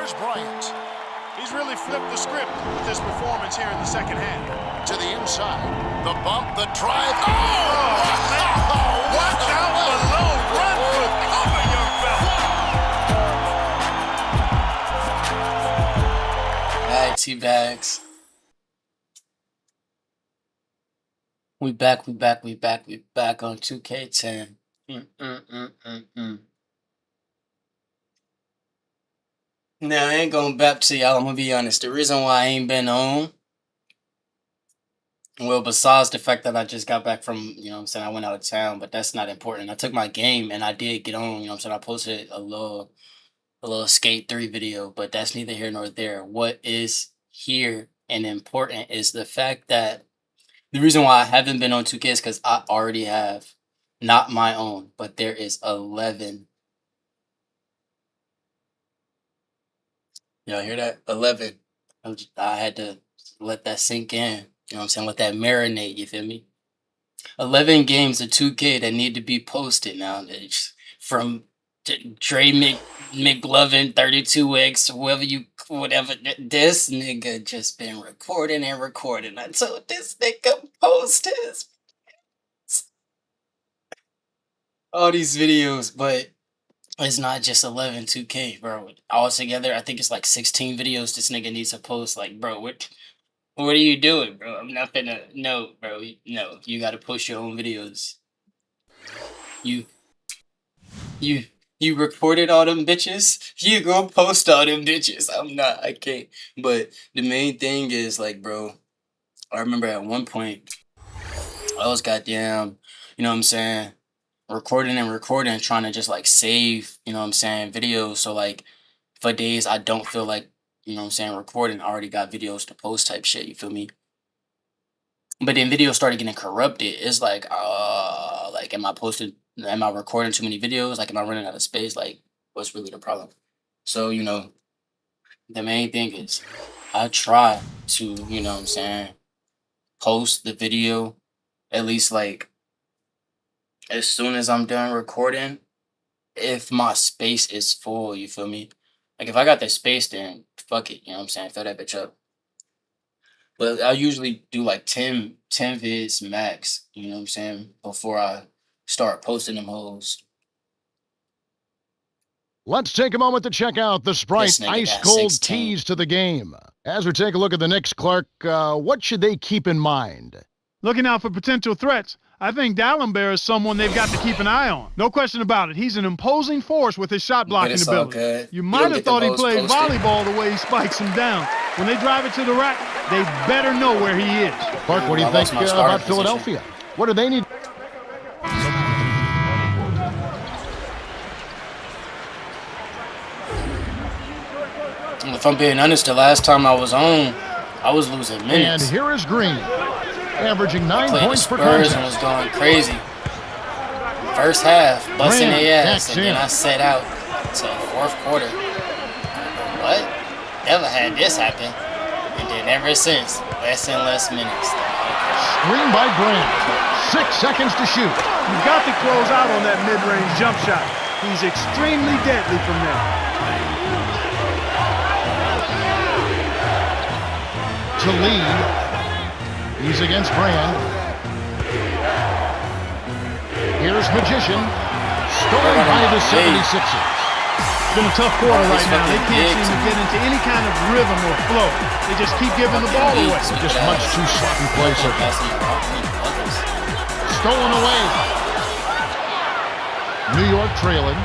Kris Bryant. He's really flipped the script with his performance here in the second half. To the inside. The bump, the drive. Oh! Watch out below. Run for cover, young fella. Alright, T-Bags. We back on 2K10. Now, I ain't going back to y'all. I'm gonna be honest. The reason why I ain't been on, well, besides the fact that I just got back from, I went out of town, but that's not important. I took my game and I did get on, I posted a little Skate 3 video, but that's neither here nor there. What is here and important is the fact that the reason why I haven't been on 2K is because I already have, not my own, but there is 11. Y'all hear that? 11. I had to let that sink in. Let that marinate, you feel me? 11 games of 2K that need to be posted nowadays. From Dre McLovin, 32X, whatever. This nigga just been recording and recording. I told this nigga post his all these videos, but it's not just 11 2K, bro. All together, I think it's like 16 videos this nigga needs to post. Like, bro, what are you doing, bro? I'm not gonna. No, bro. No, you gotta post your own videos. You recorded all them bitches? You gonna post all them bitches? I'm not. I can't. But the main thing is, like, bro, I remember at one point, I was goddamn, recording, trying to just, like, save, videos. So, like, for days I don't feel like, recording, I already got videos to post type shit, you feel me? But then videos started getting corrupted. It's like, am I recording too many videos? Like, am I running out of space? Like, what's really the problem? So, the main thing is I try to, post the video at least, like, as soon as I'm done recording, if my space is full, you feel me? Like, if I got the space, then fuck it, fill that bitch up. But I usually do like 10 vids max, before I start posting them hoes. Let's take a moment to check out the Sprite Ice Cold Tease to the game. As we take a look at the Knicks, Clark, what should they keep in mind? Looking out for potential threats. I think Dalembert is someone they've got to keep an eye on. No question about it. He's an imposing force with his shot blocking ability. You might have thought he played volleyball the way he spikes him down. When they drive it to the rack, they better know where he is. Clark, what do you think about Philadelphia? What do they need? If I'm being honest, the last time I was on, I was losing minutes. And here is Green, averaging 9 points per contest. contest. And was going crazy. First half, busting their ass, and then I set out to fourth quarter. What? Never had this happen. And then ever since, less and less minutes. Screen by Grant. 6 seconds to shoot. You've got to close out on that mid-range jump shot. He's extremely deadly from there. To lead. He's against Brand. Here's Magician. Stolen by the 76ers. It's been a tough quarter right now. They can't seem to get into any kind of rhythm or flow. They just keep giving the ball away. Just much too sloppy play so far. Stolen away. New York trailing.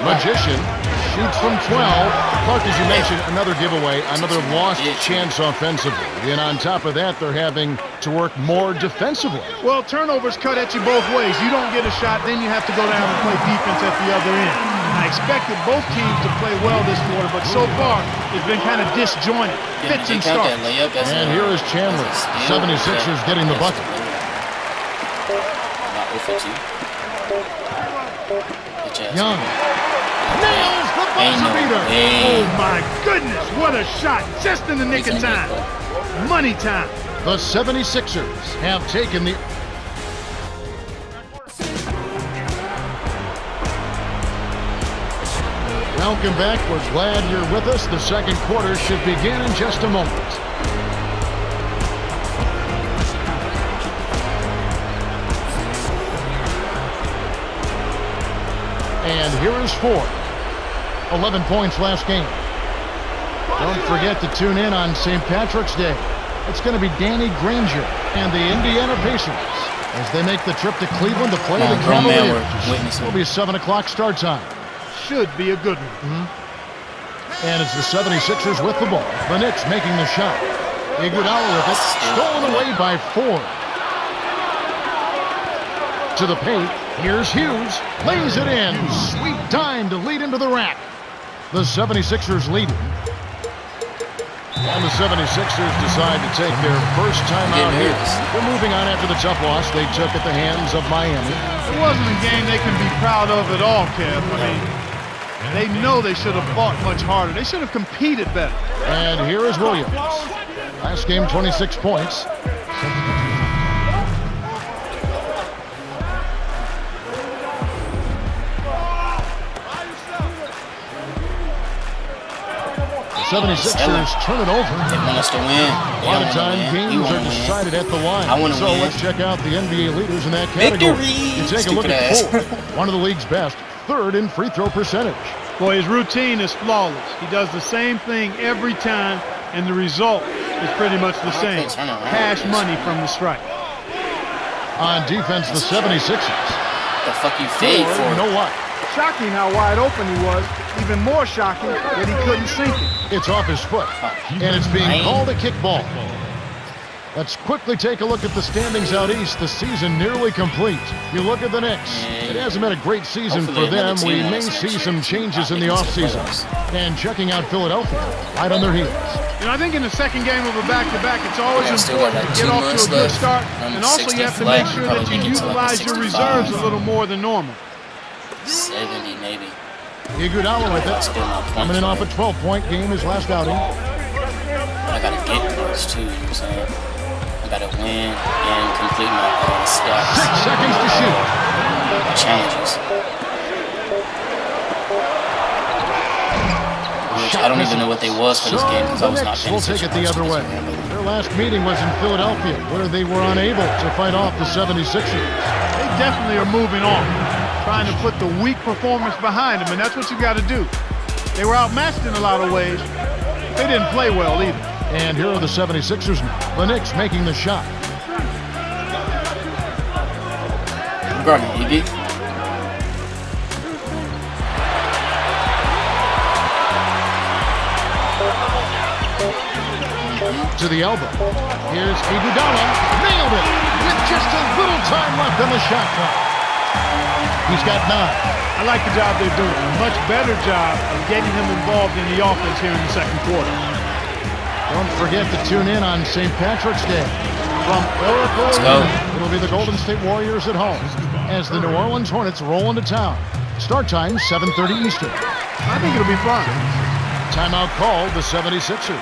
Magician shoots from 12. Clark, as you mentioned, another giveaway, another lost chance offensively. And on top of that, they're having to work more defensively. Well, turnovers cut at you both ways. You don't get a shot, then you have to go down and play defense at the other end. I expected both teams to play well this quarter, but so far, it's been kind of disjointed. Fits and starts. And here is Chandler. 76ers getting the bucket. Young. Nails the buzzer beater. Oh, my goodness. What a shot. Just in the nick of time. Money time. The 76ers have taken the... Welcome back. We're glad you're with us. The second quarter should begin in just a moment. And here is Ford. 11 points last game. Don't forget to tune in on St. Patrick's Day. It's going to be Danny Granger and the Indiana Pacers as they make the trip to Cleveland to play the Cavaliers. It'll be a 7 o'clock start time. Should be a good one. And it's the 76ers with the ball. The Knicks making the shot. Iguodala with it. Stolen away by Ford. To the paint. Here's Hughes. Lays it in. Sweet time to lead into the rack. The 76ers leading. And the 76ers decide to take their first time out here. They're moving on after the tough loss they took at the hands of Miami. It wasn't a game they can be proud of at all, Kev. I mean, they know they should have fought much harder. They should have competed better. And here is Williams. Last game, 26 points. The 76ers turn it over. They want us to win. A lot of time games are decided at the line. So let's check out the NBA leaders in that category. You take a look at Ford, one of the league's best, third in free throw percentage. Boy, his routine is flawless. He does the same thing every time, and the result is pretty much the same. Cash money from the strike. On defense, the 76ers. The fuck you fade for? You know what? Shocking how wide open he was. Even more shocking that he couldn't sink it. It's off his foot, and it's being called a kickball. Let's quickly take a look at the standings out east. The season nearly complete. You look at the Knicks. It hasn't been a great season for them. We may see some changes in the offseason. And checking out Philadelphia, right on their heels. You know, I think in the second game of a back-to-back, it's always important to get off to a good start. And also you have to make sure that you utilize your reserves a little more than normal. 70 maybe. Iguodala with it. Coming in off a 12-point game his last outing. I gotta get points too, you know what I'm saying? I gotta win and complete my stats. 6 seconds to shoot. Challenges. Which I don't even know what they was for this game because I was not paying attention. We'll take it the other way. Their last meeting was in Philadelphia, where they were unable to fight off the 76ers. They definitely are moving on, trying to put the weak performance behind them, and that's what you got to do. They were outmatched in a lot of ways. They didn't play well either. And here are the 76ers now. The Knicks making the shot. Guard him, EB. To the elbow. Here's Iguodala. Nailed it with just a little time left on the shot clock. He's got 9. I like the job they're doing. A much better job of getting him involved in the offense here in the second quarter. Don't forget to tune in on St. Patrick's Day. From Oracle, it'll be the Golden State Warriors at home as the New Orleans Hornets roll into town. Start time, 7:30 Eastern. I think it'll be fun. Timeout called the 76ers.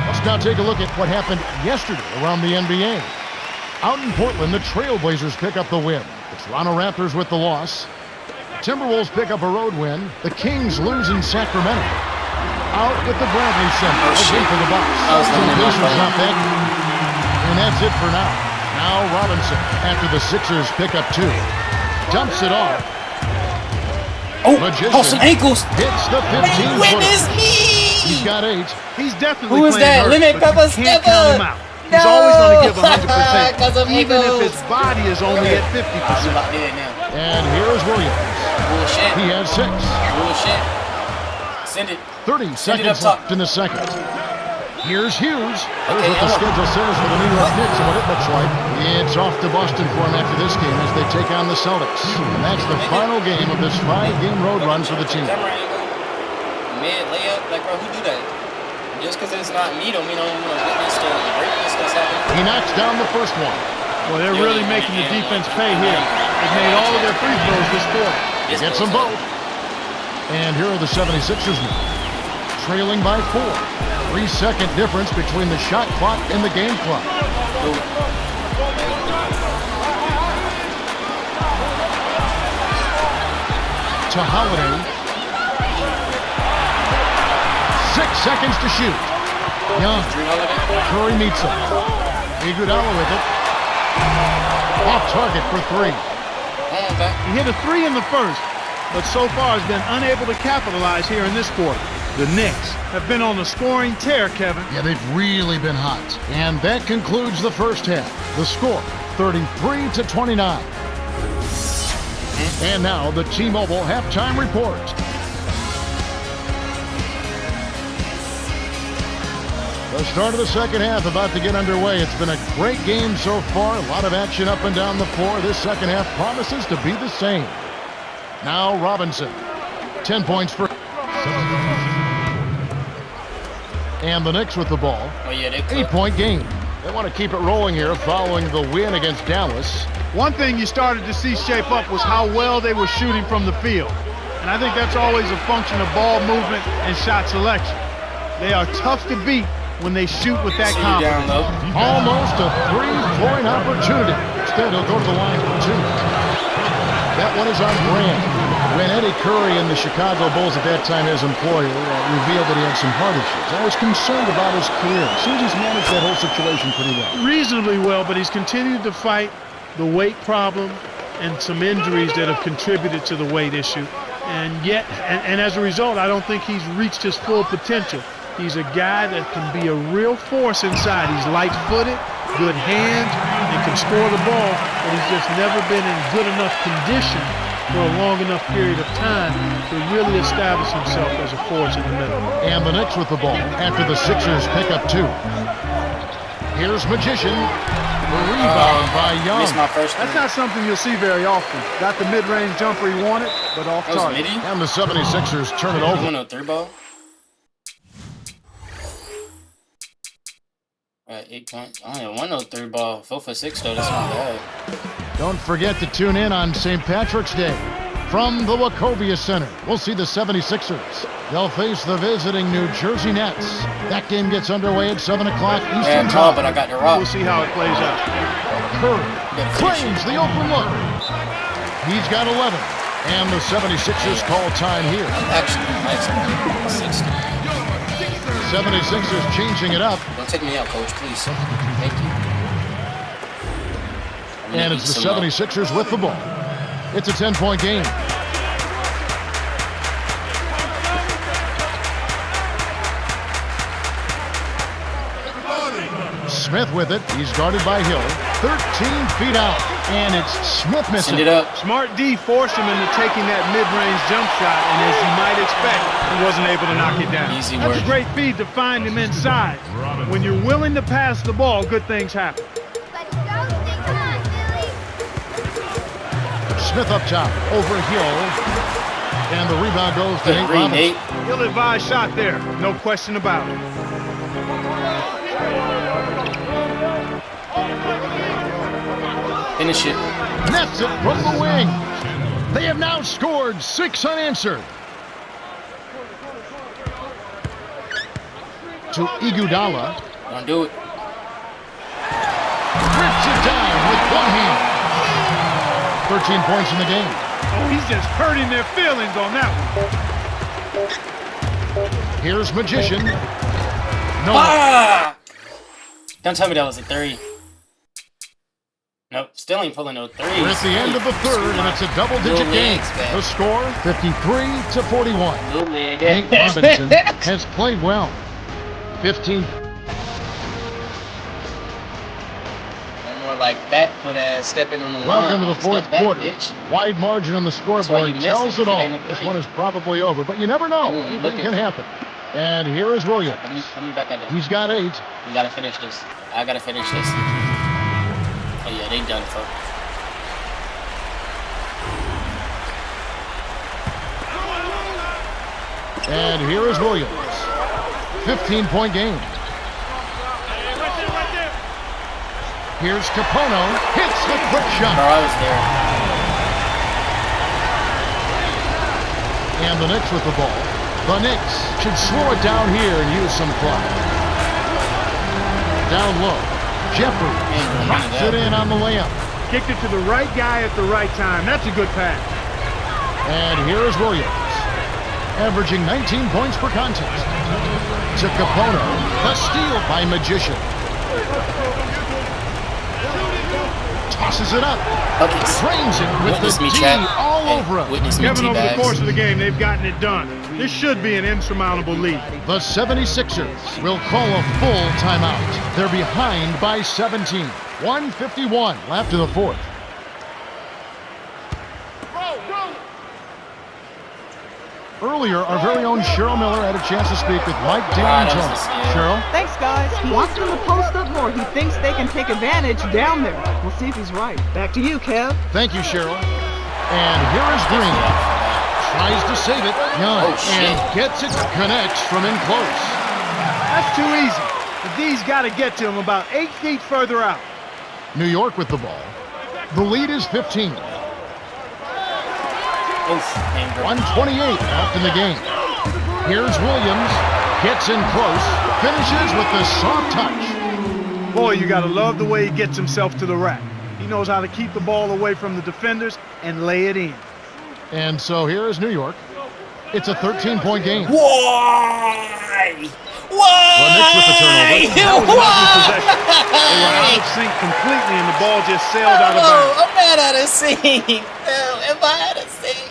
Let's now take a look at what happened yesterday around the NBA. Out in Portland, the Trailblazers pick up the win. The Toronto Raptors with the loss. Timberwolves pick up a road win. The Kings lose in Sacramento. Out at the Bradley Center. Again for the Bucks. Pacers not back. And that's it for now. Now Robinson, after the Sixers pick up 2. Dumps it off. Magician Some ankles. hits the 15-footer. Witness me. He's got 8. He's definitely Who is playing that? hurt, Limit but Pepper you can't Stepper. count him out. He's always going to give 100%, even if Eagles. his body is only at 50%. And here is Williams. Bullshit. He has 6. Bullshit. Send it. 30 Send it seconds up top. left in the second. Here's Hughes. Here's Okay, what the schedule says for the New York Knicks and what it looks like. It's off to Boston for him after this game as they take on the Celtics. And that's the final game of this 5-game road run for the team. Mid layup, like bro, who do that? Just because it's not me don't mean I don't want to witness the greatness that's happening. He knocks down the first one. Well, they're really making the defense pay here. They've made all of their free throws this quarter. Gets them both. And here are the 76ers now, trailing by 4. 3-second difference between the shot clock and the game clock. To Holiday. 6 seconds to shoot. Young. Curry meets him. Iguodala with it. Off target for 3. He hit a 3 in the first, but so far has been unable to capitalize here in this quarter. The Knicks have been on a scoring tear, Kevin. Yeah, they've really been hot. And that concludes the first half. The score, 33-29. And now the T-Mobile halftime report. The start of the second half about to get underway. It's been a great game so far. A lot of action up and down the floor. This second half promises to be the same. Now Robinson. 10 points for... And the Knicks with the ball. 8-point game. They want to keep it rolling here following the win against Dallas. One thing you started to see shape up was how well they were shooting from the field. And I think that's always a function of ball movement and shot selection. They are tough to beat when they shoot with that confidence. Almost a 3-point opportunity. Instead, he'll go to the line for 2. That one is on brand. When Eddie Curry and the Chicago Bulls at that time, his employer, revealed that he had some heart issues, I was concerned about his career. It seems he's managed that whole situation pretty well. Reasonably well, but he's continued to fight the weight problem and some injuries that have contributed to the weight issue. And yet, and as a result, I don't think he's reached his full potential. He's a guy that can be a real force inside. He's light-footed, good hands, and can score the ball, but he's just never been in good enough condition for a long enough period of time to really establish himself as a force in the middle. And the Knicks with the ball after the Sixers pick up 2. Here's Magician. The rebound by Young. That's not something you'll see very often. Got the mid-range jumper he wanted, but off target. And the 76ers turn it over. 103 ball. 8 points. Only a 103 ball. 4 for 6 though. That's not bad. Don't forget to tune in on St. Patrick's Day. From the Wachovia Center, we'll see the 76ers. They'll face the visiting New Jersey Nets. That game gets underway at 7 o'clock Eastern time. But I got the rock. We'll see how it plays out. Curry claims the open look. He's got 11. And the 76ers call time here. Actually, 60. 76ers changing it up. Don't take me out, coach, please. Thank you. And it's the 76ers with the ball. It's a 10-point game. Smith with it. He's guarded by Hill. 13 feet out. And it's Smith missing. Send it up. Smart D forced him into taking that mid-range jump shot, and as you might expect, he wasn't able to knock it down. Easy That's work. a great feed to find him inside. When you're willing to pass the ball, good things happen. Smith up top, over Hill, and the rebound goes to Nate Robinson. Ill-advised shot there, no question about it. Finish it. Nets it from the wing. They have now scored 6 unanswered. To Iguodala. Don't do it. Rips it down with one hand. 13 points in the game. Oh, he's just hurting their feelings on that one. Here's Magician. No. Ah! Don't tell me that was a 3. Nope, still ain't pulling no 3s. We're at the end of the third, and it's a double-digit game. The score, 53-41. Nate Robinson has played well. 15. More like back foot ass stepping on the line. Welcome to the fourth quarter. Bitch. Wide margin on the scoreboard tells it all. This one is probably over, but you never know. Anything can happen. And here is Williams. Coming back at it. He's got 8. We gotta finish this. I gotta finish this. Oh yeah, they done for. And here is Williams. 15-point game. Here's Capono. Hits the quick shot. Bro, I was there. And the Knicks with the ball. The Knicks should slow it down here and use some clock. Down low. Jeffrey drops it in on the layup. Kicked it to the right guy at the right time. That's a good pass. And here is Williams, averaging 19 points per contest. To Capono, the steal by Magician. Tosses it up. Trains it with the D all over him. Kevin, over the course of the game, they've gotten it done. This should be an insurmountable lead. The 76ers will call a full timeout. They're behind by 17. 1:51 left in the fourth. Earlier, our very own Cheryl Miller had a chance to speak with Mike D'Antoni. Cheryl? Thanks, guys. He wants them to post up more. He thinks they can take advantage down there. We'll see if he's right. Back to you, Kev. Thank you, Cheryl. And here is Green. Tries to save it. Young. And gets it. Connects from in close. That's too easy. The D's got to get to him about 8 feet further out. New York with the ball. The lead is 15. 1:28 left in the game. Here's Williams. Gets in close. Finishes with the soft touch. Boy, you got to love the way he gets himself to the rack. He knows how to keep the ball away from the defenders and lay it in. And so here is New York. It's a 13-point game. Why? The Knicks with the turnover. That was a lovely possession. They were out of sync completely, and the ball just sailed out of bounds. I'm not out of sync. Am I out of sync?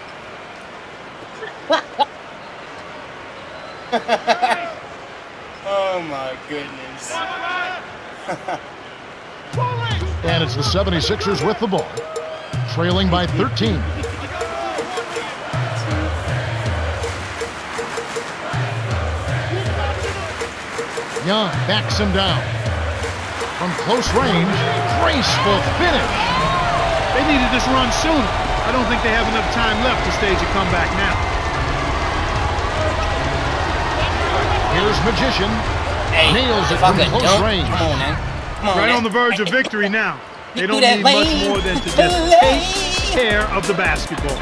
Oh my goodness. And it's the 76ers with the ball, trailing by 13. Young backs him down. From close range, graceful finish. They needed this run sooner. I don't think they have enough time left to stage a comeback now. Here's Magician. Hey, nails it from close range. Come on, man. Come on, Right man. on the verge of victory now. They don't that need much lane. more than to just take care of the basketball.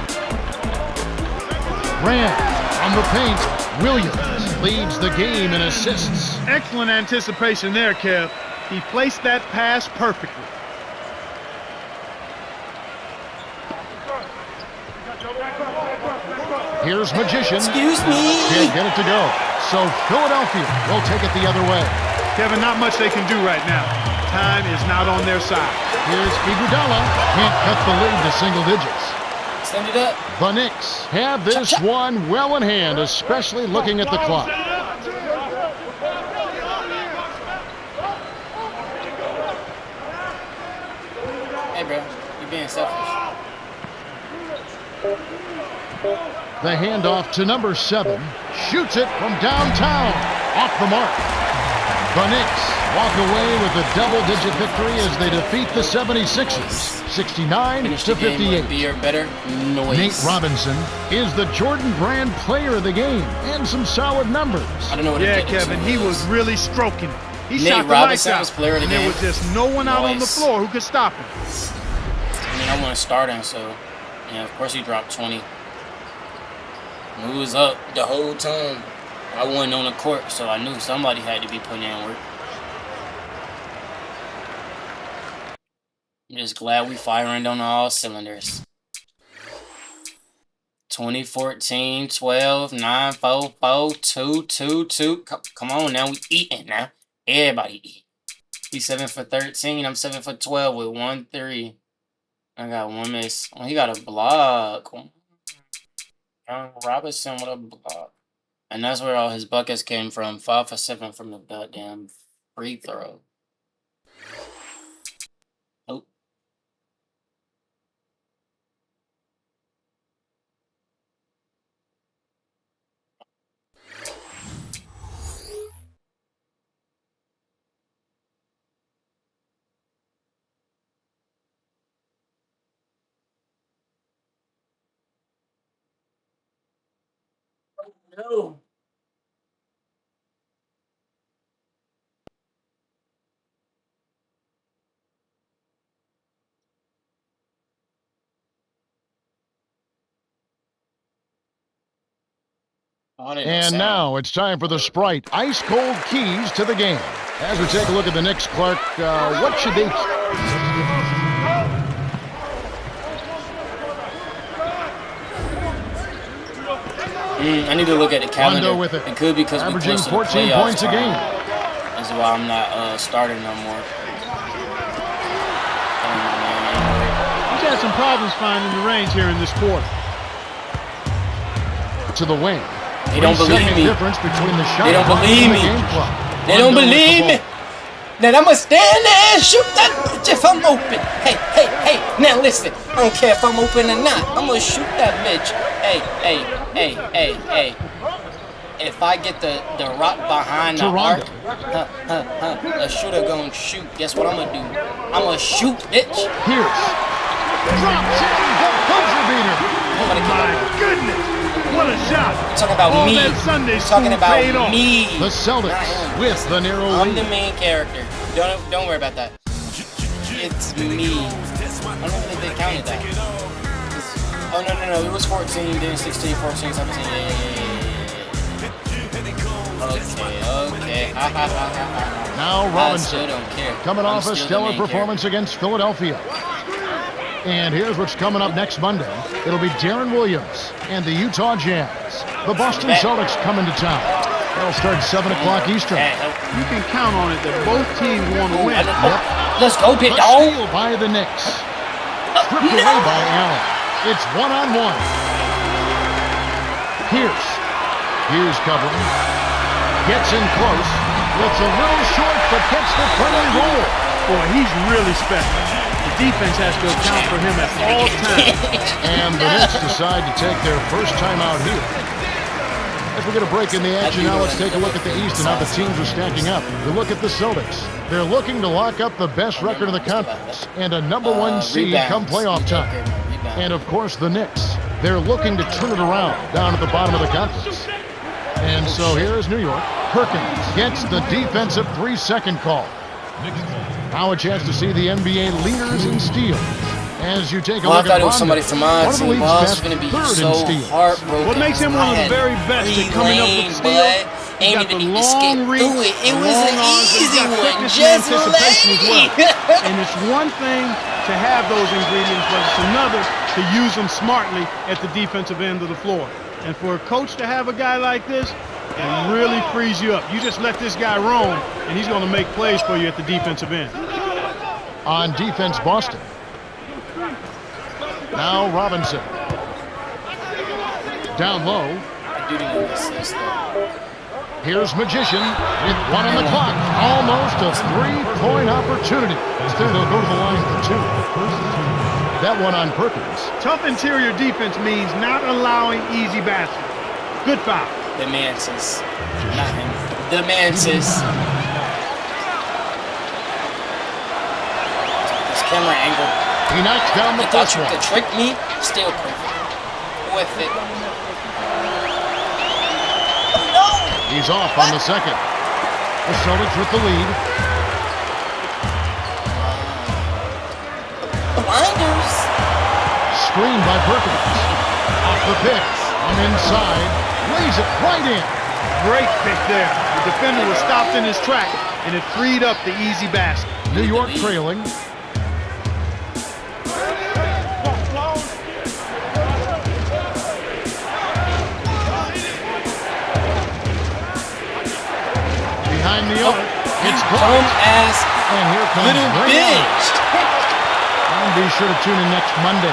Rand on the paint. Williams leads the game in assists. Excellent anticipation there, Kev. He placed that pass perfectly. Here's Magician. Excuse me. Can't get it to go. So Philadelphia will take it the other way. Kevin, not much they can do right now. Time is not on their side. Here's Iguodala. Can't cut the lead to single digits. Send it up. The Knicks have this one well in hand, especially looking at the clock. Hey, bro. You're being selfish. The handoff to number 7. Shoots it from downtown. Off the mark. The Knicks walk away with a double-digit victory as they defeat the 76ers, 69-58. Be or better noise. Nate Robinson is the Jordan Brand player of the game, and some solid numbers. I don't know what Yeah, it did. Kevin, he was really stroking it. He Nate shot the lights Robinson out, was player of the and there game. was just no one out on the Noise. floor who could stop him. I mean, I want to start him, so yeah, of course he dropped 20. We was up the whole time. I wasn't on the court, so I knew somebody had to be putting in work. I'm just glad we firing on all cylinders. 2014, 12, 9, 4, 4, 2, 2, 2. Come on now, we eating now. Everybody eat. He's 7 for 13. I'm 7 for 12 with 1 3. I got 1 miss. Oh, he got a block. Young Robinson with a block. And that's where all his buckets came from. 5 for 7 from the goddamn free throw. Oh. No. And now it's time for the Sprite ice-cold keys to the game. As we take a look at the Knicks, Clark, what should they... I need to look at the calendar. With it. It could be because averaging we 14 points a game. That's why I'm not starting no more. He's had some problems finding the range here in this quarter. To the wing. They don't believe me. Difference between the shot they don't believe me. They don't believe me. Then I'ma stand there and shoot that bitch if I'm open. Hey, hey, hey. Now listen. I don't care if I'm open or not. I'm gonna shoot that bitch. Hey, hey, hey, hey, hey. If I get the rock behind the arc, a shooter gonna shoot. Guess what I'm gonna do? I'm gonna shoot, bitch. Here's drops in the buzzer beater. Oh my goodness. What a shot! Talking about all me. That Sunday Talking about me. The Celtics with the narrow lead. I'm the main character. Don't worry about that. It's me. I don't think they counted that. Oh no! It was 14, then 16, 14, 17. Okay. Now Robinson. I still don't care. Coming off a stellar performance against Philadelphia. And here's what's coming up next Monday. It'll be Darren Williams and the Utah Jazz. The Boston Celtics come into town. They'll start 7 o'clock Eastern. You can count on it that both teams want to win. Yep. Let's go, big dog. Steal by the Knicks. Stripped away by Allen. It's one-on-one. Hughes covering. Gets in close. It's a little short, but gets the friendly roll. Boy, he's really special. The defense has to account for him at all times. And the Knicks decide to take their first time out here. As we're going to break in the action now, let's take a look at the East and how the teams are stacking up. You look at the Celtics. They're looking to lock up the best record in the conference and a #1 seed come playoff time. And, of course, the Knicks. They're looking to turn it around down at the bottom of the conference. And so here is New York. Perkins gets the defensive 3-second call. Now a chance to see the NBA leaders in steals. As you take a look I thought at it was somebody from my team. I was going to be so heartbroken. What makes him one of the very best at coming up with steals? Ain't even need to skip through it. It was an easy one. Just lay. And it's one thing to have those ingredients, but it's another to use them smartly at the defensive end of the floor. And for a coach to have a guy like this, it really frees you up. You just let this guy roam, and he's going to make plays for you at the defensive end. On defense, Boston. Now Robinson. Down low. Here's Magician with 1 on the clock. Almost a 3-point opportunity. Instead, they'll go to the line for 2. That one on Perkins. Tough interior defense means not allowing easy baskets. Good foul. The Mantis. Not him. The Mantis. This camera angle. He knocks down the first one. To trick me, still perfect. With it. No! He's off on the second. The Celtics with the lead. Blinders. Screened by Perkins. Off the pick. I'm inside. Lays it right in. Great pick there. The defender was stopped in his track, and it freed up the easy basket. New York trailing. Behind the arc. It's Dumb ass and here comes little bitch. And be sure to tune in next Monday.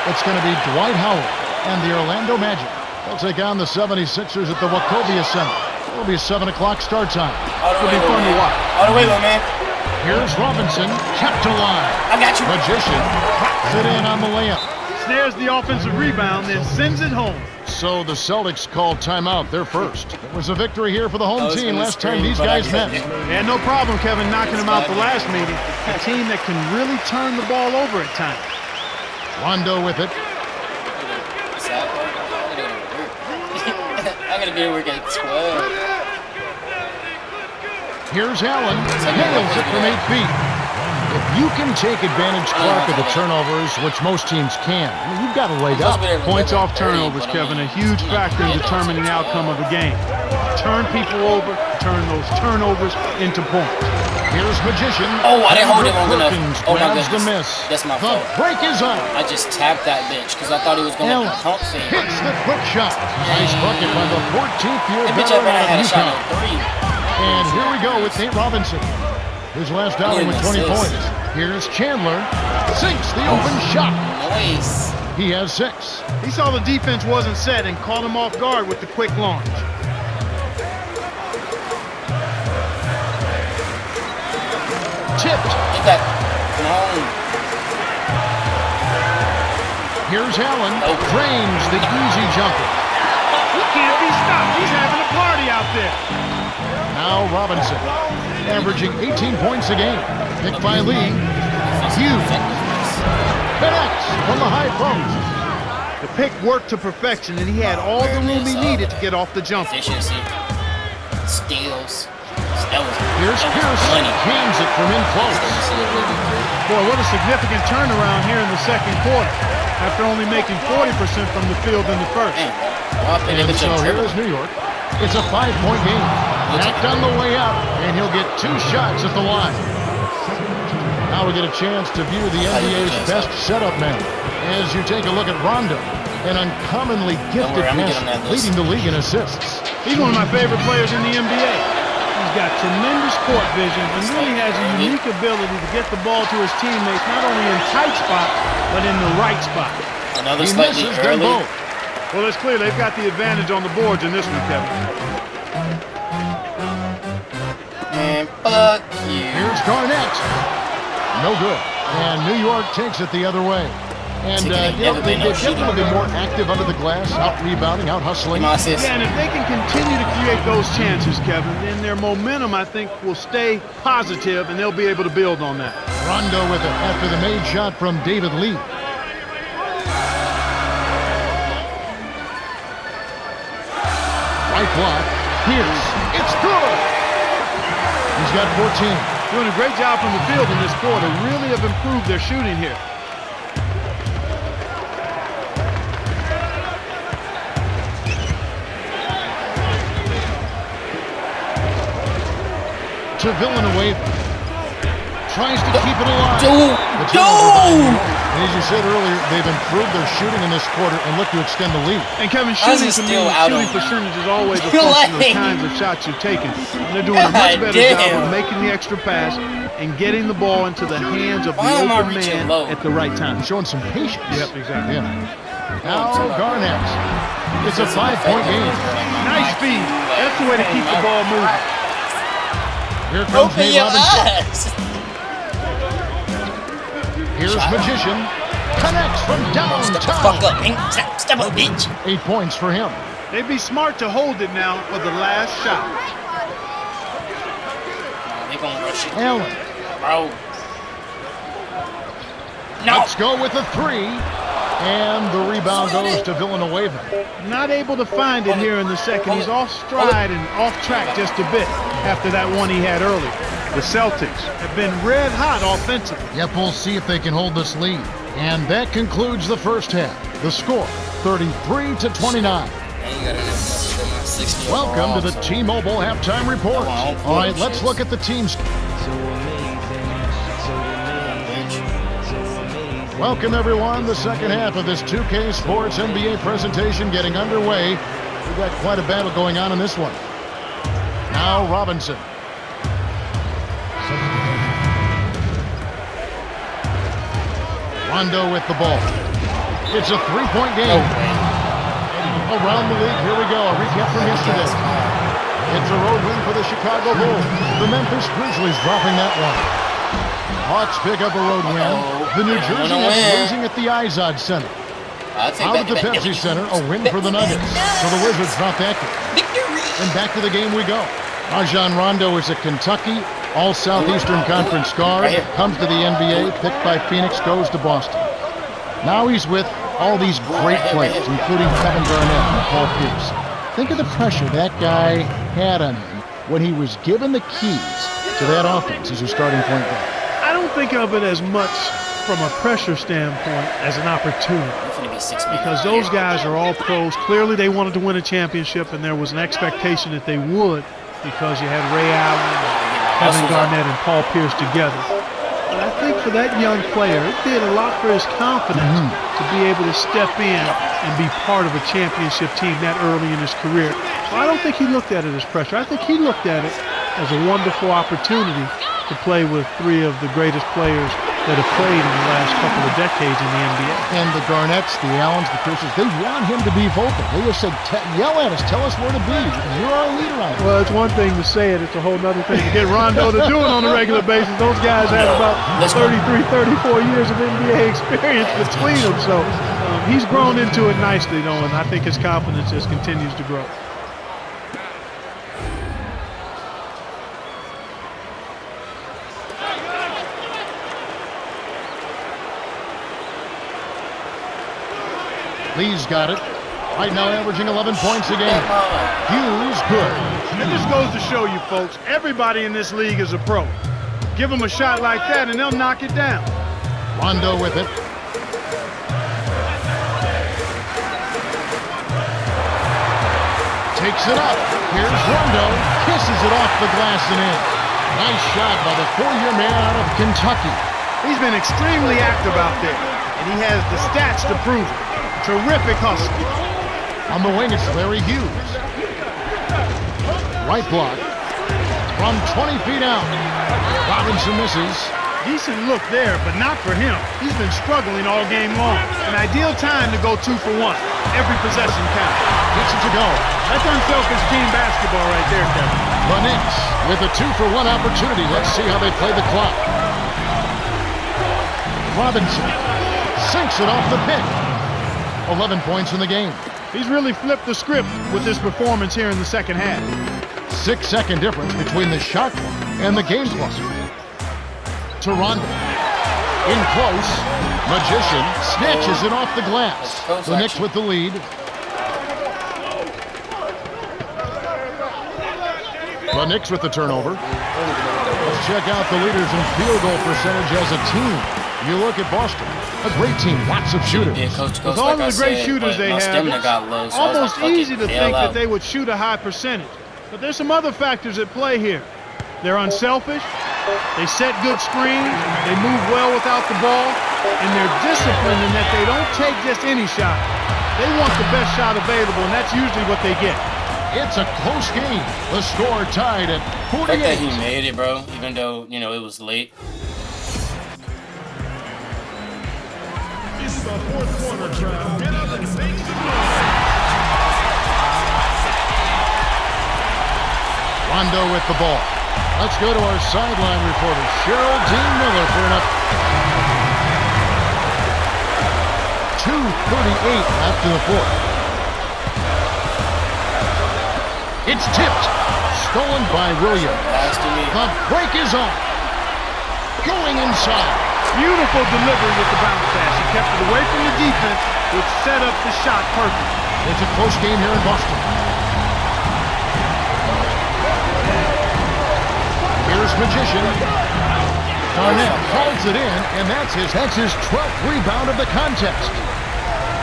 It's going to be Dwight Howard and the Orlando Magic. They'll take on the 76ers at the Wachovia Center. It'll be a 7 o'clock start time. It'll be fun to watch. All the way, little man. Here's Robinson, kept alive. I got you. Magician drops it in on the layup. Snares the offensive rebound, then sends it home. So the Celtics called timeout. They're first. It was a victory here for the home team last time these guys met. They had no problem, Kevin, knocking them out the last meeting. A team that can really turn the ball over at times. Rondo with it. I'm going to be at work at 12. Here's Allen. Nails it from 8 feet. If you can take advantage, Clark, of the turnovers, which most teams can, I mean, you've got a leg up. Points off turnovers, Kevin, a huge factor in determining the outcome of the game. Turn people over, turn those turnovers into points. Here's Magician. Oh, I didn't hold it long enough. Oh my Grabs the goodness. miss. That's my The fault. break is on. I just tapped that bitch because I thought he was going to Allen pump fake. hits the quick shot. Nice bucket by the 14th-year That bitch up veteran there had out a of shot UConn. at 3. And here we go with Nate Robinson. His last outing with 20 assist. points. Here's Chandler. Sinks the open shot. Nice. He has 6. He saw the defense wasn't set and caught him off guard with the quick launch. Tipped. Get that. Come on. Here's Allen. Nope. Drains the easy jumper. He can't be stopped. He's having a party out there. Now Robinson, averaging 18 points a game. Picked by Lee. Hughes connects from the high post. The pick worked to perfection, and he had all the room he needed to get off the jumper. Efficiency. Steals. Here's Pierce. Money. Hands it from in close. Boy, what a significant turnaround here in the second quarter, after only making 40% from the field in the first. And so here is New York. It's a 5-point game. Back on the way out, and he'll get 2 shots at the line. Now we get a chance to view the NBA's best setup man as you take a look at Rondo, an uncommonly gifted passer, leading the league in assists. He's one of my favorite players in the NBA. He's got tremendous court vision and really has a unique ability to get the ball to his teammates, not only in tight spots, but in the right spot. Another He slightly misses them early. both. Well, it's clear they've got the advantage on the boards in this one, Kevin. Man, fuck you. Here's Garnett. No good. And New York takes it the other way. And they've definitely been more active under the glass, out rebounding, out hustling. My assist. Yeah, and if they can continue to create those chances, Kevin, then their momentum, I think, will stay positive, and they'll be able to build on that. Rondo with it after the made shot from David Lee. Right block. Pierce. It's good. He's got 14. Doing a great job from the field in this quarter. Really have improved their shooting here. To Villanueva. Tries to keep it alive. And as you said earlier, they've improved their shooting in this quarter and look to extend the lead. And Kevin, How's shooting he to me, still out shooting on percentage is always a You're function of the lying. kinds of shots you've taken. And they're doing a much better job damn. of making the extra pass and getting the ball into the hands of the Why am I open reaching man low? at the right time. Showing some patience. Yep, exactly. Yeah. Now Garnett. It's a 5-point game. Nice speed. That's the way to keep the ball moving. Here comes Open Nate your Robinson. eyes. Here's Magician. Connects from Step the fuck downtown. up, man. Step up, bitch. 8 points for him. They'd be smart to hold it now for the last shot. They gonna rush it, Allen. bro. No. Let's go with the 3. And the rebound goes to Villanueva. Not able to find it here in the second. He's off stride and off track just a bit after that one he had earlier. The Celtics have been red hot offensively. Yep, we'll see if they can hold this lead. And that concludes the first half. The score, 33-29. Welcome to the T-Mobile Halftime Report. All right, let's look at the teams. Welcome, everyone. The second half of this 2K Sports NBA presentation getting underway. We've got quite a battle going on in this one. Now Robinson. Rondo with the ball. It's a 3-point game. Around the league, here we go. A recap from yesterday. It's a road win for the Chicago Bulls. The Memphis Grizzlies dropping that one. Hawks pick up a road win. The New Jersey Nets losing at the Izod Center. Out at the Pepsi Center, a win for the Nuggets. So the Wizards drop that game. And back to the game we go. Rajon Rondo is a Kentucky All-Southeastern Conference guard. Comes to the NBA, picked by Phoenix, goes to Boston. Now he's with all these great players, including Kevin Garnett and Paul Pierce. Think of the pressure that guy had on him when he was given the keys to that offense as your starting point guard. I don't think of it as much from a pressure standpoint as an opportunity. Because those guys are all pros. Clearly they wanted to win a championship, and there was an expectation that they would because you had Ray Allen, Kevin Garnett, and Paul Pierce together. But I think for that young player, it did a lot for his confidence to be able to step in and be part of a championship team that early in his career. So I don't think he looked at it as pressure. I think he looked at it as a wonderful opportunity to play with three of the greatest players that have played in the last couple of decades in the NBA. And the Garnetts, the Allens, the Pierces, they want him to be vocal. They just said, yell at us, tell us where to be. You're our leader on it. Well, it's one thing to say it. It's a whole other thing to get Rondo to do it on a regular basis. Those guys have about 33, 34 years of NBA experience between them. So he's grown into it nicely, though, and I think his confidence just continues to grow. Lee's got it. Right now averaging 11 points a game. Hughes good. It just goes to show you, folks, everybody in this league is a pro. Give them a shot like that and they'll knock it down. Rondo with it. Takes it up. Here's Rondo. Kisses it off the glass and in. Nice shot by the four-year man out of Kentucky. He's been extremely active out there, and he has the stats to prove it. Terrific hustle. On the wing, it's Larry Hughes. Right block. From 20 feet out. Robinson misses. Decent look there, but not for him. He's been struggling all game long. An ideal time to go 2 for 1. Every possession counts. Gets it to go. That's unselfish team basketball right there, Kevin. The Knicks with a 2 for 1 opportunity. Let's see how they play the clock. Robinson sinks it off the pick. 11 points in the game. He's really flipped the script with this performance here in the second half. 6-second difference between the shot clock and the game clock. To Rondo. In close. Magician snatches it off the glass. The Knicks with the lead. The Knicks with the turnover. Let's check out the leaders in field goal percentage as a team. You look at Boston. A great team, lots of shooters. Yeah, coach, with all of the great shooters they have, got low, so almost easy to think out. that they would shoot a high percentage. But there's some other factors at play here. They're unselfish, they set good screens, they move well without the ball, and they're disciplined in that they don't take just any shot. They want the best shot available, and that's usually what they get. It's a close game. The score tied at 48. I think that he made it, bro, even though, you know, it was late. The fourth quarter crowd. Get up and make some noise. Rondo with the ball. Let's go to our sideline reporter, Cheryl Dean Miller, for an up. 2:38 left in the fourth. It's tipped. Stolen by Williams. The break is on. Going inside. Beautiful delivery with the bounce pass. He kept it away from the defense, which set up the shot perfect. It's a close game here in Boston. Here's Magician. Garnett holds it in, and that's his 12th rebound of the contest.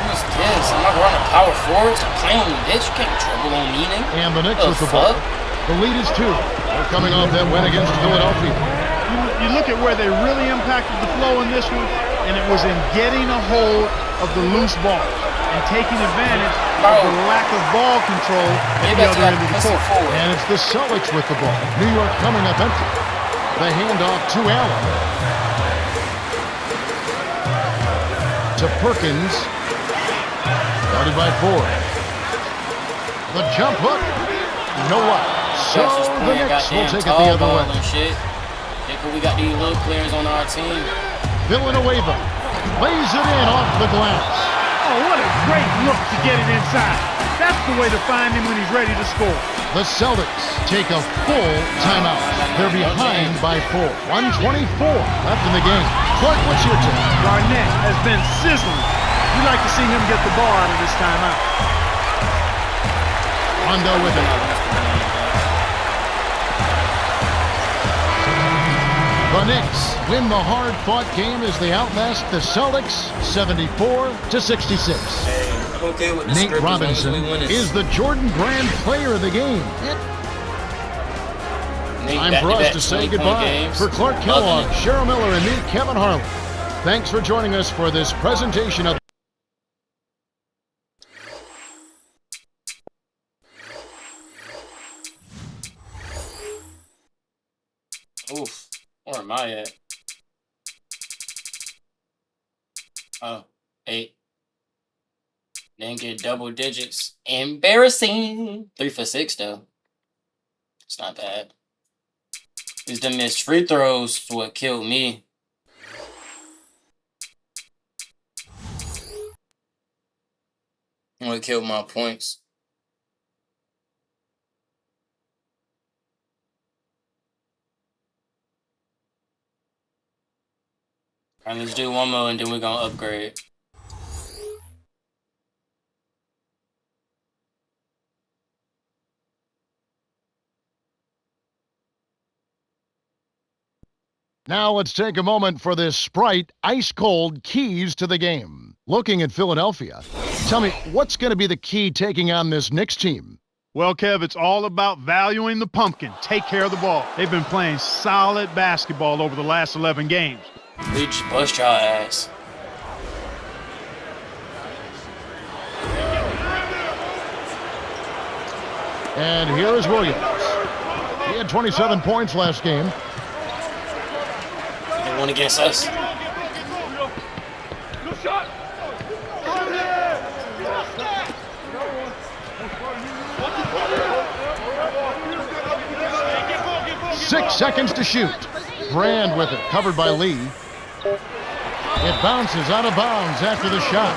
Who's this? I'm not running power forward. Stop playing with this. You can't dribble on meaning. And the Knicks with the ball. The lead is 2. They're coming off that win against Philadelphia. You look at where they really impacted the flow in this one, and it was in getting a hold of the loose ball and taking advantage of the lack of ball control at the other end of the court. And it's the Celtics with the ball. New York coming up empty. The handoff to Allen. To Perkins. Guarded by Ford. The jump hook. You know what? So the Knicks will take it the other way. We got these little players on our team. Villanueva lays it in off the glass. Oh, what a great look to get it inside. That's the way to find him when he's ready to score. The Celtics take a full timeout. They're behind by 4. 1:24 left in the game. Clark, what's your take? Garnett has been sizzling. You'd like to see him get the ball out of this timeout. Rondo with it. The Knicks win the hard-fought game as they outlast the Celtics 74-66. Hey, I'm okay with the Nate script Robinson is the Jordan Brand player of the game. Time for us to say goodbye. For Clark Kellogg, Cheryl Miller, and me, Kevin Harlan. Thanks for joining us for this presentation of... Oof. Where am I at? Oh, 8. Didn't get double digits. Embarrassing. 3 for 6, though. It's not bad. It's the missed free throws what killed me. What killed my points. Alright, let's do one more and then we're gonna upgrade. Now let's take a moment for this Sprite ice-cold keys to the game. Looking at Philadelphia, tell me, what's going to be the key taking on this Knicks team? Well, Kev, it's all about valuing the pumpkin. Take care of the ball. They've been playing solid basketball over the last 11 games. Reach, bust your ass. And here is Williams. He had 27 points last game. They won against us. Good shot. 6 seconds to shoot. Brand with it, covered by Lee. It bounces out of bounds after the shot.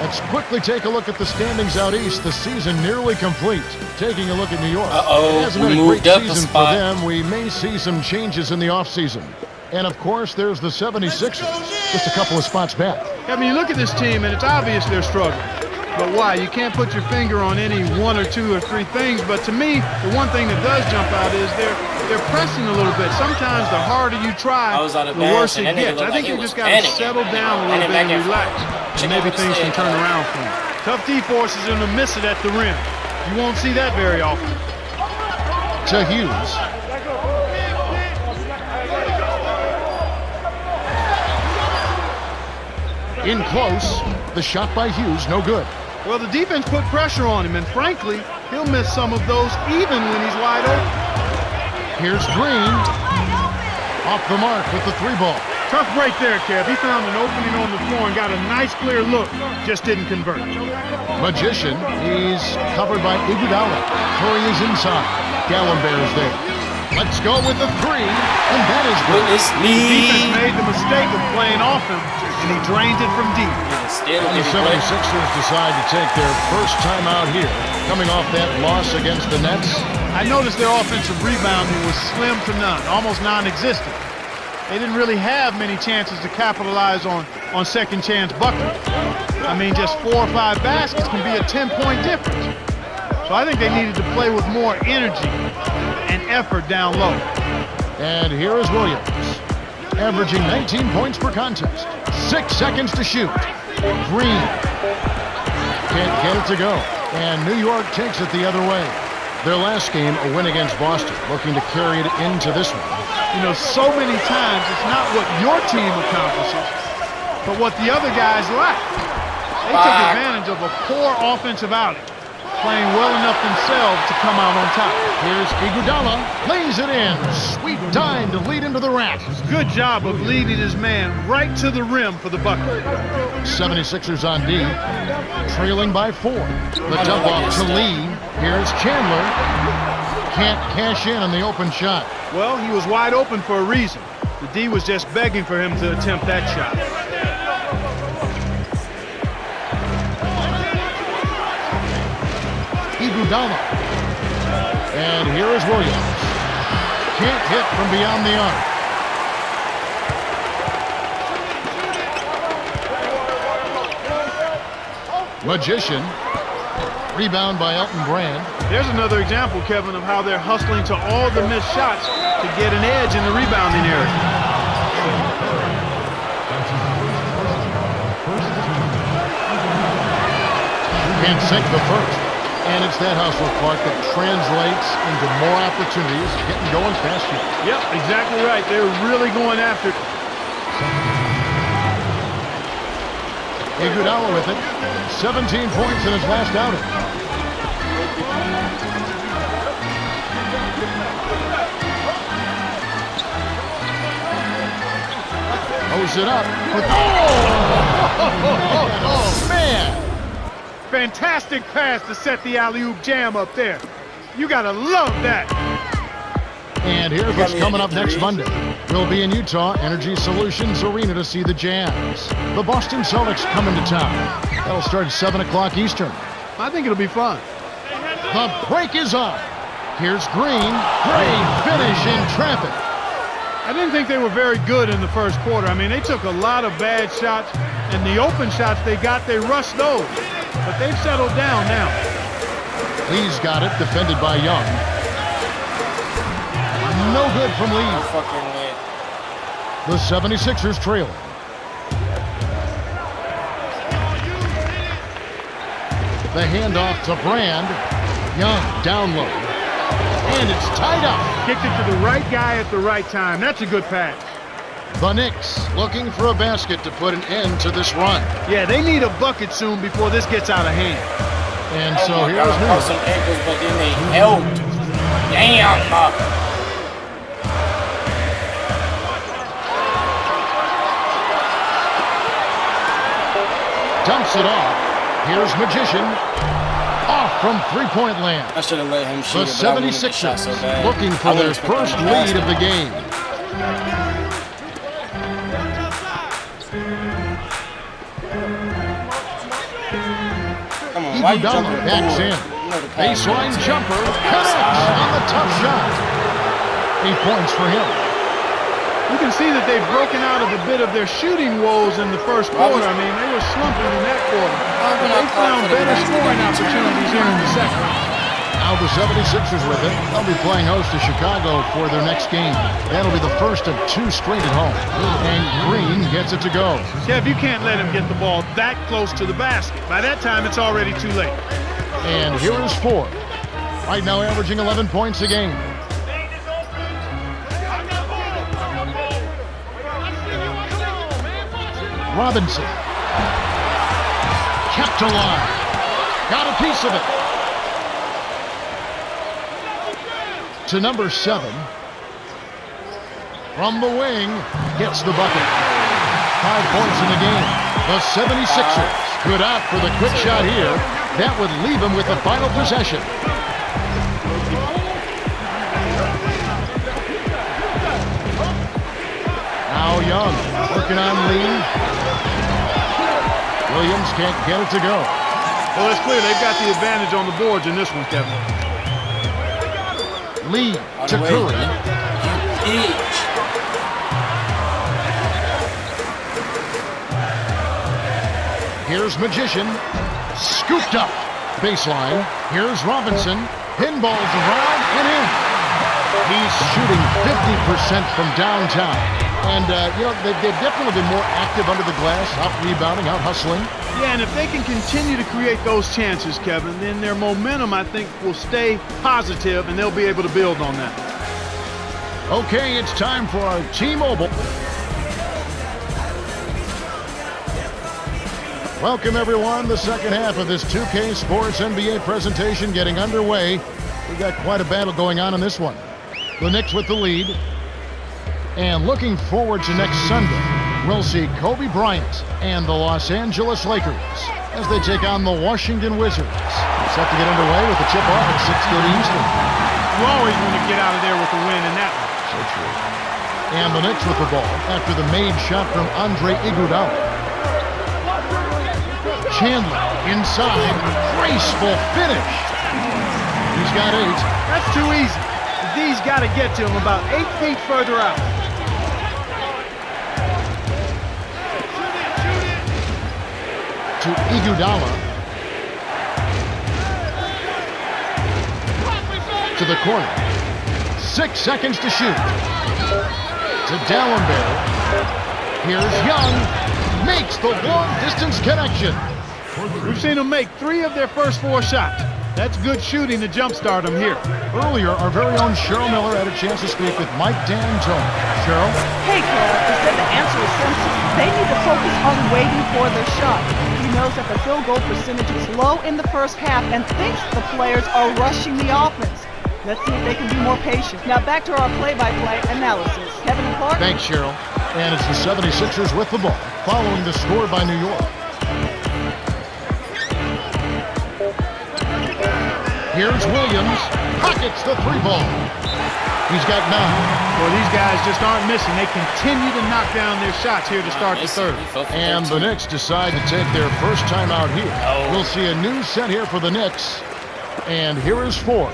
Let's quickly take a look at the standings out east. The season nearly complete. Taking a look at New York. It hasn't been a great season for them. We may see some changes in the offseason. And, of course, there's the 76ers, just a couple of spots back. I mean, you look at this team, and it's obvious they're struggling. But why? You can't put your finger on any 1 or 2 or 3 things. But to me, the one thing that does jump out is they're pressing a little bit. Sometimes the harder you try, the worse it gets. I think you just got to settle down a little bit and relax. And maybe things can turn around for you. Tough D-force is going to miss it at the rim. You won't see that very often. To Hughes. In close, the shot by Hughes, no good. Well, the defense put pressure on him, and frankly, he'll miss some of those even when he's wide open. Here's Green. Off the mark with the 3-ball. Tough break there, Kev. He found an opening on the floor and got a nice clear look. Just didn't convert. Magician, he's covered by Iguodala. Curry is inside. Gallenberg's there. Let's go with the 3, and that is good. It's me. The defense made the mistake of playing off him, and he drained it from deep. And the 76ers decide to take their first time out here, coming off that loss against the Nets. I noticed their offensive rebounding was slim to none, almost non-existent. They didn't really have many chances to capitalize on second chance buckets. I mean, just 4 or 5 baskets can be a 10-point difference. So I think they needed to play with more energy and effort down low. And here is Williams, averaging 19 points per contest. 6 seconds to shoot. Green can't get it to go. And New York takes it the other way. Their last game, a win against Boston, looking to carry it into this one. You know, so many times it's not what your team accomplishes, but what the other guys lack. They took advantage of a poor offensive outing, playing well enough themselves to come out on top. Here's Iguodala, lays it in. Sweet time to lead into the rack. Good job of leading his man right to the rim for the bucket. 76ers on D, trailing by 4. The dump off to Lee. Here's Chandler. Can't cash in on the open shot. Well, he was wide open for a reason. The D was just begging for him to attempt that shot. Iguodala. And here is Williams. Can't hit from beyond the arc. Magician. Rebound by Elton Brand. There's another example, Kevin, of how they're hustling to all the missed shots to get an edge in the rebounding area. Can't sink the first. And it's that hustle, Clark, that translates into more opportunities, getting going fast here. Yep, exactly right. They're really going after it. Iguodala with it. 17 points in his last outing. Pulls it up. Oh, man. Fantastic pass to set the alley-oop jam up there. You gotta love that. And here's what's coming up next Monday. We'll be in Utah, Energy Solutions Arena to see the Jazz. The Boston Celtics come into town. That'll start at 7 o'clock Eastern. I think it'll be fun. The break is on. Here's Green. Great finish in traffic. I didn't think they were very good in the first quarter. I mean, they took a lot of bad shots, and the open shots they got, they rushed those. But they've settled down now. Lee's got it, defended by Young. No good from Lee. The 76ers trail. The handoff to Brand. Young down low. And it's tied up. Kicked it to the right guy at the right time. That's a good pass. The Knicks looking for a basket to put an end to this run. Yeah, they need a bucket soon before this gets out of hand. And so here's Miller. Some ankles, but then they helped. Damn. Dumps it off. Here's Magician. Off from three-point land. I should have let him shoot The it, but I wanted the 76ers shot so bad. looking for their first lead of the game. Come on, why you Iguodala jumping backs forward? in. You know the pass Baseline is. jumper. Connects on the tough shot. 8 points for him. You can see that they've broken out of a bit of their shooting woes in the first quarter. I mean, they were slumping in that quarter. But they found better scoring opportunities here in the second. Now the 76ers with it. They'll be playing host to Chicago for their next game. That'll be the first of 2 straight at home. And Green gets it to go. Kev, you can't let him get the ball that close to the basket. By that time, it's already too late. And here is Ford. Right now averaging 11 points a game. Robinson. Kept alive. Got a piece of it. To number 7. From the wing. Gets the bucket. 5 points in the game. The 76ers. Good out for the quick shot here. That would leave him with the final possession. Now Young working on Lee. Williams can't get it to go. Well, it's clear they've got the advantage on the boards in this one, Kevin. Lee to Curry. Here's Magician. Scooped up. Baseline. Here's Robinson. Pinballs around and in. He's shooting 50% from downtown. And, they've definitely been more active under the glass, out rebounding, out hustling. Yeah, and if they can continue to create those chances, Kevin, then their momentum, I think, will stay positive, and they'll be able to build on that. Okay, it's time for our T-Mobile. Welcome, everyone. The second half of this 2K Sports NBA presentation getting underway. We got quite a battle going on in this one. The Knicks with the lead. And looking forward to next Sunday, we'll see Kobe Bryant and the Los Angeles Lakers as they take on the Washington Wizards. Set to get underway with the tip-off at 6:30 Eastern. You always want to get out of there with a win in that one. So true. And the Knicks with the ball after the made shot from Andre Iguodala. Chandler inside, graceful finish. He's got 8. That's too easy. The D's got to get to him about 8 feet further out. To Iguodala. To the corner. 6 seconds to shoot. To Dalembert. Here's Young. Makes the long-distance connection. We've seen them make 3 of their first 4 shots. That's good shooting to jumpstart them here. Earlier, our very own Cheryl Miller had a chance to speak with Mike D'Antoni. Cheryl? Hey, Kev, he said the answer is simple. They need to focus on waiting for their shot. He knows that the field goal percentage is low in the first half and thinks the players are rushing the offense. Let's see if they can be more patient. Now back to our play-by-play analysis. Kevin and Clark? Thanks, Cheryl. And it's the 76ers with the ball, following the score by New York. Here's Williams. Pockets the 3-ball. He's got 9. Well, these guys just aren't missing. They continue to knock down their shots here to start the third. And the Knicks decide to take their first time out here. We'll see a new set here for the Knicks. And here is Ford.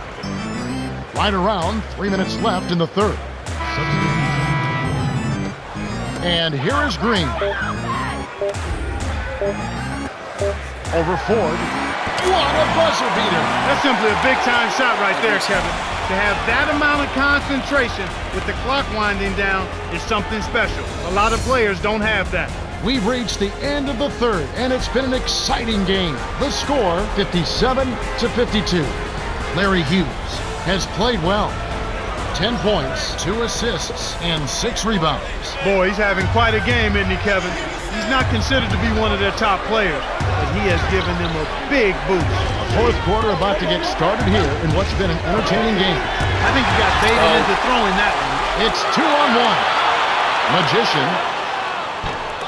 Right around 3 minutes left in the third. And here is Green. Over Ford. What a buzzer beater. That's simply a big-time shot right there, Kevin. To have that amount of concentration with the clock winding down is something special. A lot of players don't have that. We've reached the end of the third, and it's been an exciting game. The score, 57-52. Larry Hughes has played well. 10 points, 2 assists, and 6 rebounds. Boy, he's having quite a game, isn't he, Kevin? He's not considered to be one of their top players, but he has given them a big boost. A fourth quarter about to get started here in what's been an entertaining game. I think he got baited into throwing that one. It's 2-on-1. Magician.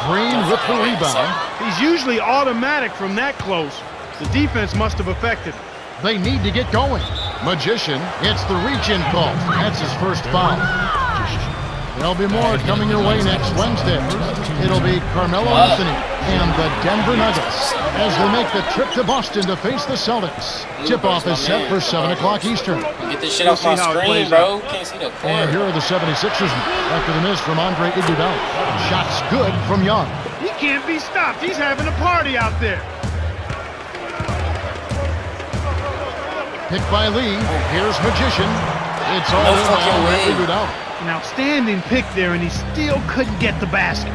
Green with the rebound. He's usually automatic from that close. The defense must have affected him. They need to get going. Magician gets the reach-in call. That's his first foul. There'll be more coming your way next Wednesday. It'll be Carmelo Anthony and the Denver Nuggets as they make the trip to Boston to face the Celtics. Tip-off is set for 7 o'clock Eastern. Get this shit off my screen, bro. Can't see the court. And here are the 76ers after the miss from Andre Iguodala. Shots good from Young. He can't be stopped. He's having a party out there. Picked by Lee. Here's Magician. It's all in on Iguodala. An outstanding pick there, and he still couldn't get the basket.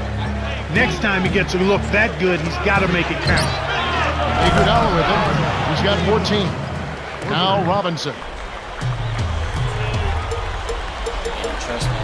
Next time he gets a look that good, he's got to make it count. Iguodala with him. He's got 14. Now Robinson. Trust me.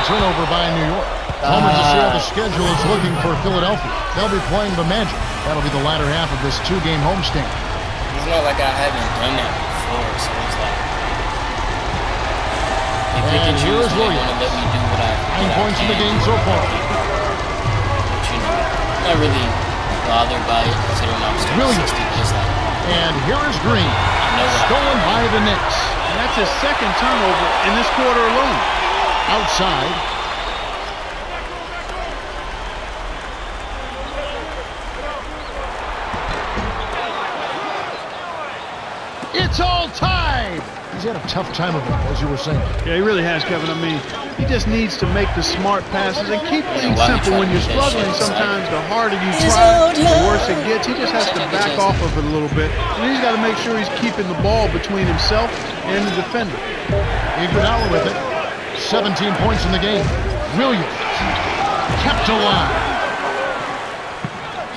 Turnover by New York. Moment to see how the schedule is looking for Philadelphia. They'll be playing the Magic. That'll be the latter half of this 2-game homestand. It's not like I haven't done that before, so it's like they pick and choose when they want to let me do what I 9 points in the game so far. But you know, I'm not really bothered by it considering I'm still Williams. 60 just like. And here is Green. Stolen by the Knicks. And that's his second turnover in this quarter alone. Outside. It's all tied. He's had a tough time of it, as you were saying. Yeah, he really has, Kevin. I mean, he just needs to make the smart passes and keep things simple. When you're struggling, sometimes the harder you try, the worse it gets. He just has to back off of it a little bit. And he's got to make sure he's keeping the ball between himself and the defender. Iguodala with it. 17 points in the game. Williams kept alive.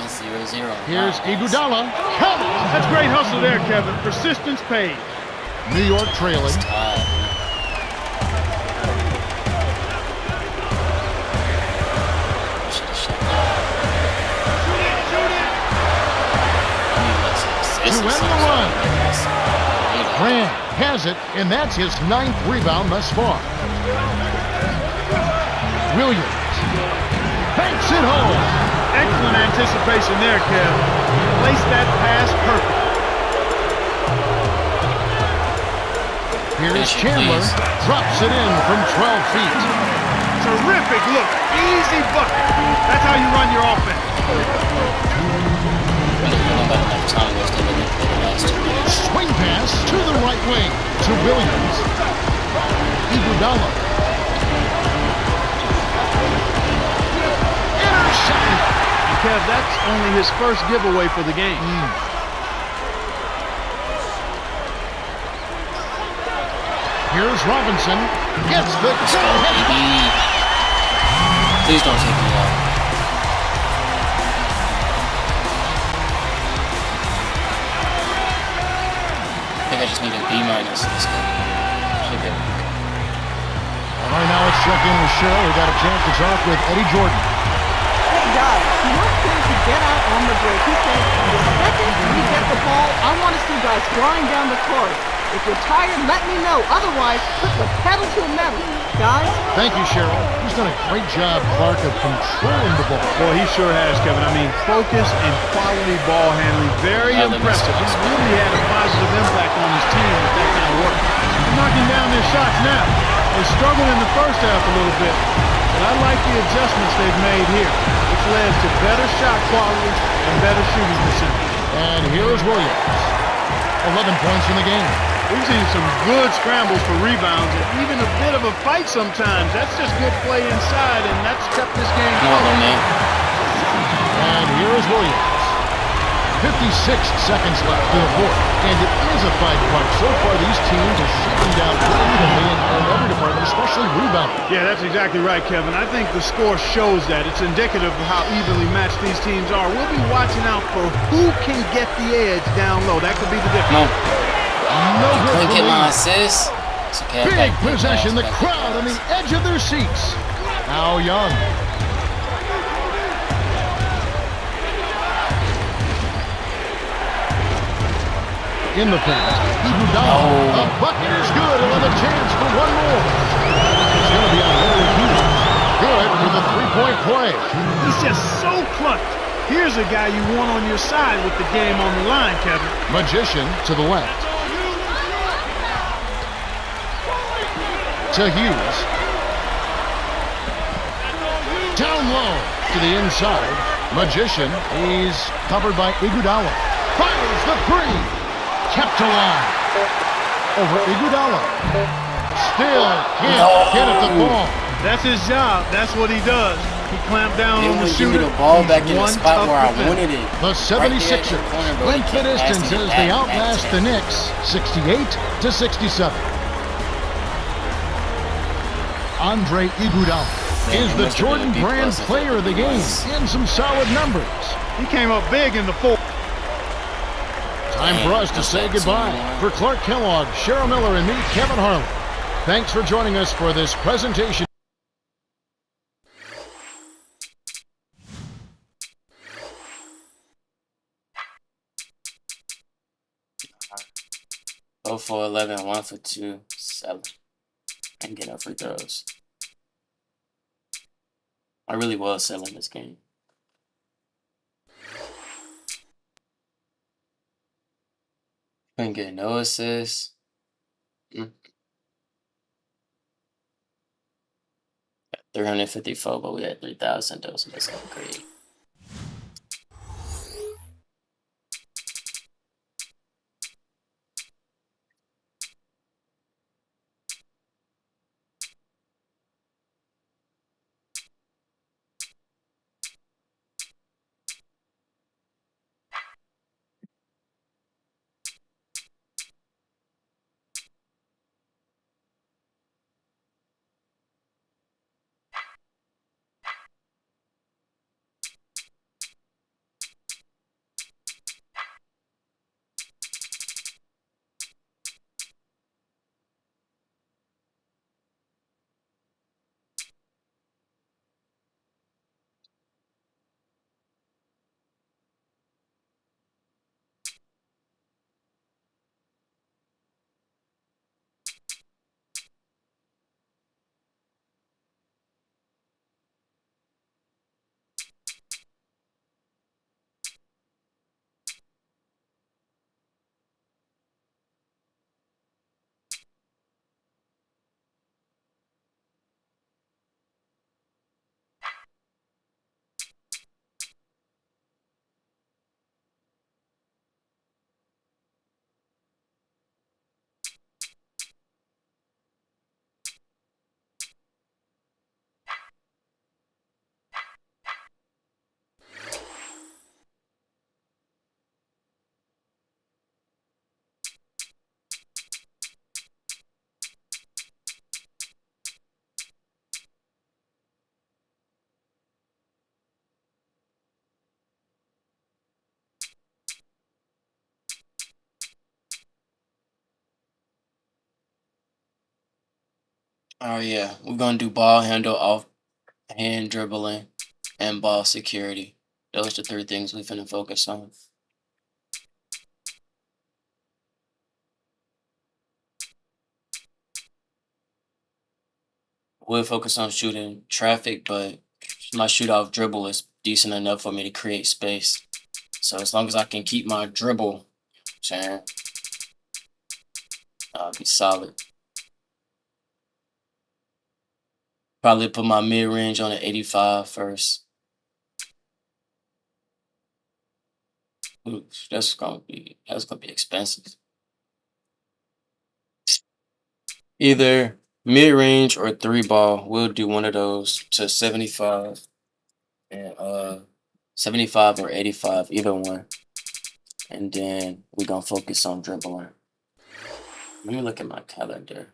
It's 0-0. Here's Iguodala. Count. That's great hustle there, Kevin. Persistence paid. New York trailing. To end the run. Grant has it, and that's his 9th rebound thus far. Williams banks it home. Excellent anticipation there, Kev. Placed that pass perfect. Here's Chandler. Drops it in from 12 feet. Terrific look. Easy bucket. That's how you run your offense. Swing pass to the right wing to Williams. Iguodala. Intercepted. And Kev, that's only his first giveaway for the game. Here's Robinson. Gets the Please don't take me out. I think I just need a B- in this game. All right, now let's check in with Cheryl. We got a chance to talk with Eddie Jordan. Hey guys, he wants players to get out on the break. He said, the second we get the ball, I want to see guys flying down the court. If you're tired, let me know. Otherwise, put the pedal to the metal. Guys? Thank you, Cheryl. He's done a great job, Clark, of controlling the ball. Boy, he sure has, Kevin. I mean, focus and quality ball handling. Very impressive. He's really had a positive impact on his team with that kind of work. He's knocking down their shots now. They struggled in the first half a little bit, but I like the adjustments they've made here, which led to better shot quality and better shooting percentage. And here's Williams. 11 points in the game. We've seen some good scrambles for rebounds and even a bit of a fight sometimes. That's just good play inside, and that's kept this game close. And here is Williams. 56 seconds left in the fourth, and it is a fight. So far, these teams are shutting down pretty evenly in every department, especially rebounding. Yeah, that's exactly right, Kevin. I think the score shows that. It's indicative of how evenly matched these teams are. We'll be watching out for who can get the edge down low. That could be the difference. No good. Couldn't get my assist. Okay, big possession. The crowd on the edge of their seats. Now Young. In the paint. Iguodala. The bucket is good. Another chance for one more. It's going to be on Henry Hughes. Good with a three-point play. He's just so clutch. Here's a guy you want on your side with the game on the line, Kevin. Magician to the left. To Hughes. Down low to the inside. Magician. He's covered by Iguodala. Fires the three. Kept alive. Over Iguodala. Still can't get at the ball. That's his job. That's what he does. He clamped down on the shooter. The ball back in the spot where I wanted it. The 76ers went the distance as they outlast the Knicks 68-67. Andre Iguodala is the Jordan Brand player of the game in some solid numbers. He came up big in the fourth. Time for us to say goodbye. For Clark Kellogg, Cheryl Miller, and me, Kevin Harlan. Thanks for joining us for this presentation. Go for 11, 1 for 2, 7. And get no free throws. I really was selling this game. Couldn't get no assists. 354, but we had 3,000 though, so that's not great. Oh yeah, we're gonna do ball handle, off hand dribbling, and ball security. Those are the 3 things we finna focus on. We'll focus on shooting traffic, but my shoot off dribble is decent enough for me to create space. So as long as I can keep my dribble, saying, I'll be solid. Probably put my mid range on an 85 first. Ooh, that's gonna be expensive. Either mid range or 3 ball. We'll do one of those to 75 and 75 or 85, either one. And then we're gonna focus on dribbling. Let me look at my calendar.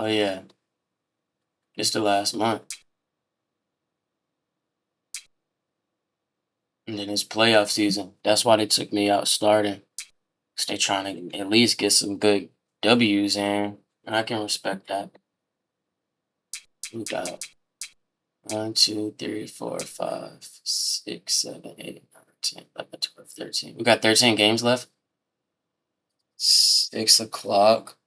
Oh yeah, it's the last month. And then it's playoff season. That's why they took me out starting. Because they trying to at least get some good W's in. And I can respect that. We got 1, 2, 3, 4, 5, 6, 7, 8, 9, 10, 11, 12, 13. We got 13 games left. 6 o'clock.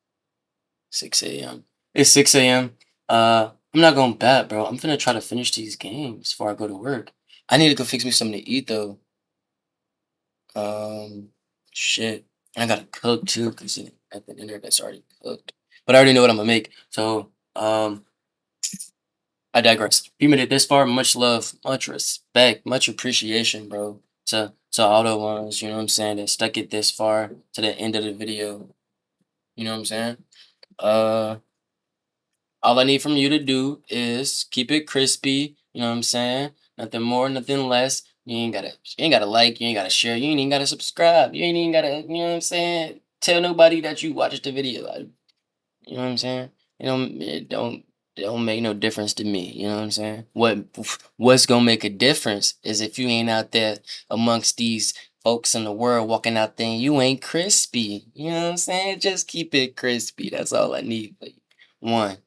6 a.m. It's 6 a.m. I'm not gonna bat, bro. I'm finna try to finish these games before I go to work. I need to go fix me something to eat though. Shit. And I gotta cook too, cause at the dinner that's already cooked. But I already know what I'm gonna make. So I digress. If you made it this far, much love, much respect, much appreciation, bro. To all the ones, you know what I'm saying, that stuck it this far to the end of the video. You know what I'm saying? All I need from you to do is keep it crispy. You know what I'm saying? Nothing more, nothing less. You ain't gotta like, you ain't gotta share, you ain't even gotta subscribe. You ain't even gotta, you know what I'm saying? Tell nobody that you watched the video. You know what I'm saying? It don't make no difference to me. You know what I'm saying? What's gonna make a difference is if you ain't out there amongst these folks in the world walking out there and you ain't crispy. You know what I'm saying? Just keep it crispy. That's all I need for you. 1.